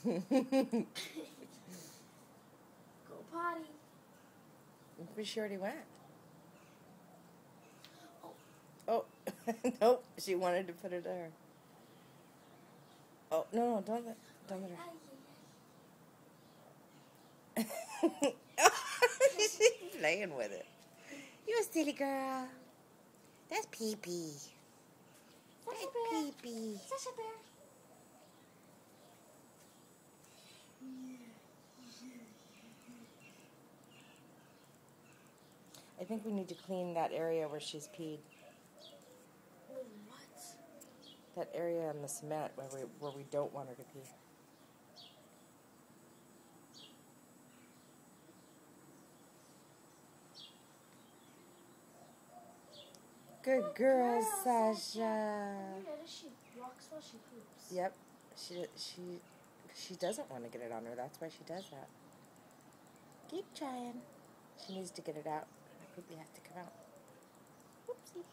Go potty. But she already went. Oh. Oh, nope. She wanted to put it there. Oh, no, don't let her. She's playing with it. You a silly girl. That's Pee-Pee. That's Pee-Pee. Sasha Bear. I think we need to clean that area where she's peed. What? That area on the cement where we don't want her to pee. Good girl, Sasha. You notice she walks while she poops. Yep. She doesn't want to get it on her. That's why she does that. Keep trying. She needs to get it out. The poopy has to come out. Whoopsie.